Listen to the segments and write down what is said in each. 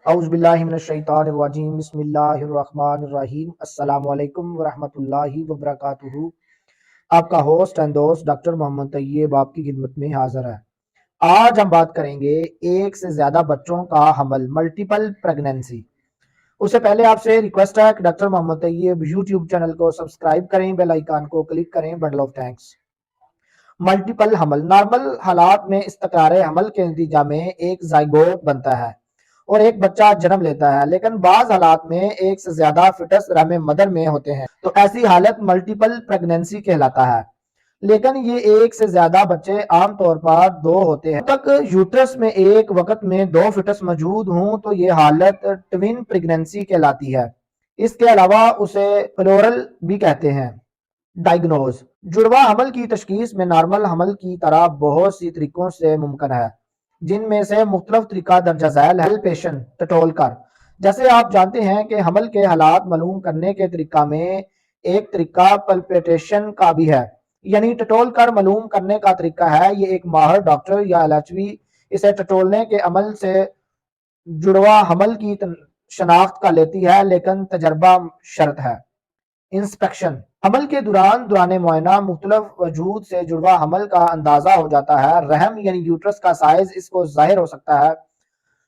اعوذ باللہ من الشیطان الرجیم بسم اللہ الرحمن الرحیم السلام علیکم ورحمۃ اللہ وبرکاتہ۔ آپ کا ہوسٹ اینڈ دوست ڈاکٹر محمد طیب آپ کی خدمت میں حاضر ہے۔ آج ہم بات کریں گے ایک سے زیادہ بچوں کا حمل، ملٹیپل پریگنینسی۔ اس سے پہلے آپ سے ریکویسٹ ہے کہ ڈاکٹر محمد طیب یوٹیوب چینل کو سبسکرائب کریں، بیل آئیکن کو کلک کریں، بنڈل آف تھینکس۔ ملٹیپل حمل نارمل حالات میں استقرار حمل کے نتیجہ میں ایک زائگوٹ بنتا ہے اور ایک بچہ جنم لیتا ہے، لیکن بعض حالات میں ایک سے زیادہ فٹس رحم مدر میں ہوتے ہیں تو ایسی حالت ملٹیپل پریگنینسی کہلاتا ہے۔ لیکن یہ ایک سے زیادہ بچے عام طور پر دو ہوتے ہیں۔ تک یوٹرس میں ایک وقت میں دو فٹس موجود ہوں تو یہ حالت ٹوین پریگنینسی کہلاتی ہے۔ اس کے علاوہ اسے پلورل بھی کہتے ہیں۔ ڈائگنوز: جڑواں حمل کی تشخیص میں نارمل حمل کی طرح بہت سی طریقوں سے ممکن ہے، جن میں سے مختلف طریقہ درجہ ذیل ہے۔ پلپیشن ٹٹول کر: جیسے آپ جانتے ہیں کہ حمل کے حالات معلوم کرنے کے طریقہ میں ایک طریقہ پلپیٹیشن کا بھی ہے، یعنی ٹٹول کر معلوم کرنے کا طریقہ ہے۔ یہ ایک ماہر ڈاکٹر یا LHV اسے ٹٹولنے کے عمل سے جڑواں حمل کی شناخت کا لیتی ہے، لیکن تجربہ شرط ہے۔ انسپیکشن: حمل کے دوران معائنہ مختلف وجود سے جڑواں حمل کا اندازہ ہو جاتا ہے۔ رحم یعنی یوٹرس کا سائز اس کو ظاہر ہو سکتا ہے۔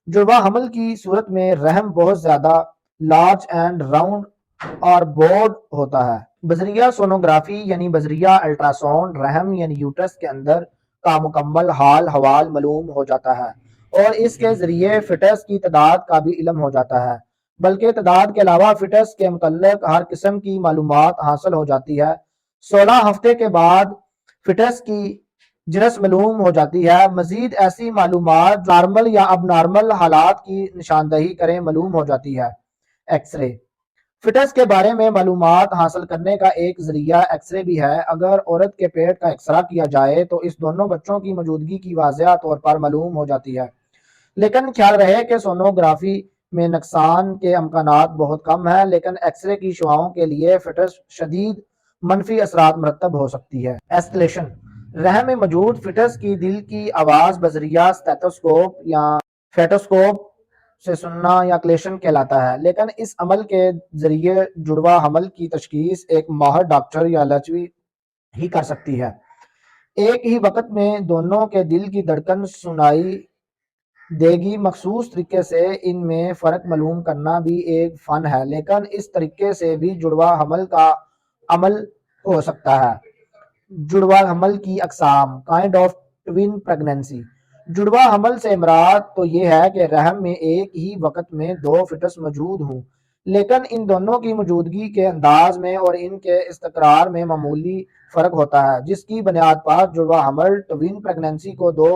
جڑواں حمل کی صورت میں رحم بہت زیادہ لارج اینڈ راؤنڈ اور بورڈ ہوتا ہے۔ بذریعہ سونوگرافی یعنی بذریعہ الٹراساؤنڈ رحم یعنی یوٹرس کے اندر کا مکمل حال حوال معلوم ہو جاتا ہے اور اس کے ذریعے فٹس کی تعداد کا بھی علم ہو جاتا ہے، بلکہ تعداد کے علاوہ فٹس کے متعلق ہر قسم کی معلومات حاصل ہو جاتی ہے۔ 16 ہفتے کے بعد فٹس کی جنس معلوم ہو جاتی ہے۔ مزید ایسی معلومات نارمل یا اب نارمل حالات کی نشاندہی کریں معلوم ہو جاتی ہے۔ ایکس رے: فٹس کے بارے میں معلومات حاصل کرنے کا ایک ذریعہ ایکس رے بھی ہے۔ اگر عورت کے پیٹ کا ایکسرا کیا جائے تو اس دونوں بچوں کی موجودگی کی واضح طور پر معلوم ہو جاتی ہے، لیکن خیال رہے کہ سونوگرافی میں نقصان کے امکانات بہت کم ہیں، لیکن ایکس رے کی شعاؤں کے لیے فٹس شدید منفی اثرات مرتب ہو سکتی ہے۔ ایسکلیشن: رحم میں موجود فٹس کی دل کی آواز بذریعہ سٹیتوسکوپ یا فیٹوسکوپ سے سننا یا کلیشن کہلاتا ہے، لیکن اس عمل کے ذریعے جڑواں حمل کی تشخیص ایک ماہر ڈاکٹر یا LHV ہی کر سکتی ہے۔ ایک ہی وقت میں دونوں کے دل کی دھڑکن سنائی دے گی۔ مخصوص طریقے سے ان میں فرق معلوم کرنا بھی ایک فن ہے، لیکن اس طریقے سے بھی جڑواں حمل کا عمل ہو سکتا ہے۔ جڑواں حمل کی اقسام: کائنڈ آف ٹوین پریگنینسی۔ جڑواں حمل سے مراد تو یہ ہے کہ رحم میں ایک ہی وقت میں دو فٹس موجود ہوں، لیکن ان دونوں کی موجودگی کے انداز میں اور ان کے استقرار میں معمولی فرق ہوتا ہے، جس کی بنیاد پر جڑواں حمل ٹوین پریگنینسی کو دو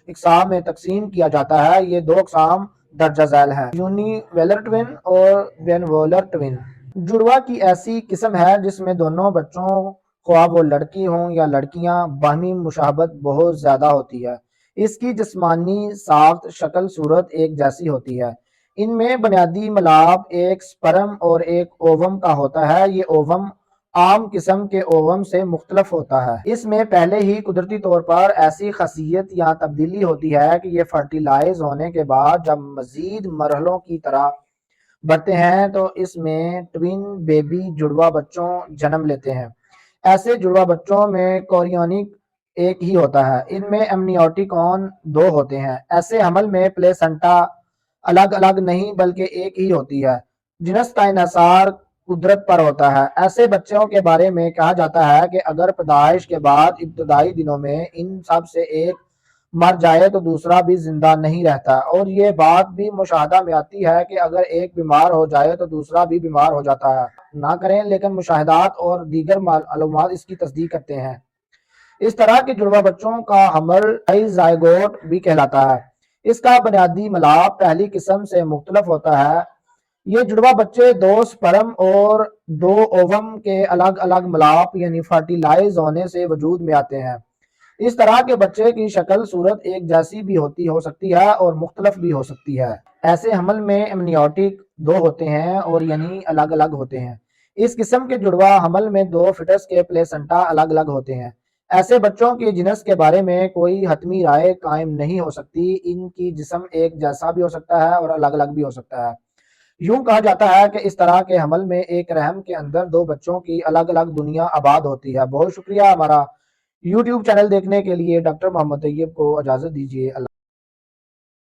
اقسام میں تقسیم کیا جاتا ہے۔ یہ دو اقسام درجہ ذیل ہیں: یونی ویلر ٹوین اور بینوولر ٹوین۔ جڑواں کی ایسی قسم ہے جس میں دونوں بچوں، خواہ وہ لڑکی ہوں یا لڑکیاں، باہمی مشابہت بہت زیادہ ہوتی ہے۔ اس کی جسمانی ساخت، شکل، صورت ایک جیسی ہوتی ہے۔ ان میں بنیادی ملاپ ایک سپرم اور ایک اووم کا ہوتا ہے۔ یہ اووم عام قسم کے اووم سے مختلف ہوتا ہے۔ اس میں پہلے ہی قدرتی طور پر ایسی خاصیت یا تبدیلی ہوتی ہے کہ یہ فرٹیلائز ہونے کے بعد جب مزید مرحلوں کی طرح بڑھتے ہیں تو اس میں ٹوین بیبی جڑواں بچوں جنم لیتے ہیں۔ ایسے جڑواں بچوں میں کوریونک ایک ہی ہوتا ہے۔ ان میں ایمنیوٹک کون دو ہوتے ہیں۔ ایسے حمل میں پلیسنٹا الگ الگ نہیں بلکہ ایک ہی ہوتی ہے۔ جنس کا انحصار قدرت پر ہوتا ہے۔ ایسے بچوں کے بارے میں کہا جاتا ہے کہ اگر پیدائش کے بعد ابتدائی دنوں میں ان سب سے ایک مر جائے تو دوسرا بھی زندہ نہیں رہتا، اور یہ بات بھی مشاہدہ میں آتی ہے کہ اگر ایک بیمار ہو جائے تو دوسرا بھی بیمار ہو جاتا ہے۔ نہ کریں، لیکن مشاہدات اور دیگر معلومات اس کی تصدیق کرتے ہیں۔ اس طرح کے جڑواں بچوں کا حمل زائگوٹ بھی کہلاتا ہے۔ اس کا بنیادی ملاپ پہلی قسم سے مختلف ہوتا ہے۔ یہ جڑواں بچے دو سپرم اور دو اووم کے الگ الگ ملاپ یعنی فرٹیلائز ہونے سے وجود میں آتے ہیں۔ اس طرح کے بچے کی شکل صورت ایک جیسی بھی ہو سکتی ہے اور مختلف بھی ہو سکتی ہے۔ ایسے حمل میں ایمنیوٹک دو ہوتے ہیں اور یعنی الگ الگ ہوتے ہیں۔ اس قسم کے جڑواں حمل میں دو فٹس کے پلیسنٹا الگ الگ ہوتے ہیں۔ ایسے بچوں کی جنس کے بارے میں کوئی حتمی رائے قائم نہیں ہو سکتی، ان کی جسم ایک جیسا بھی ہو سکتا ہے اور الگ الگ بھی ہو سکتا ہے۔ یوں کہا جاتا ہے کہ اس طرح کے حمل میں ایک رحم کے اندر دو بچوں کی الگ الگ دنیا آباد ہوتی ہے۔ بہت شکریہ ہمارا یوٹیوب چینل دیکھنے کے لیے۔ ڈاکٹر محمد طیب کو اجازت دیجیے۔ اللہ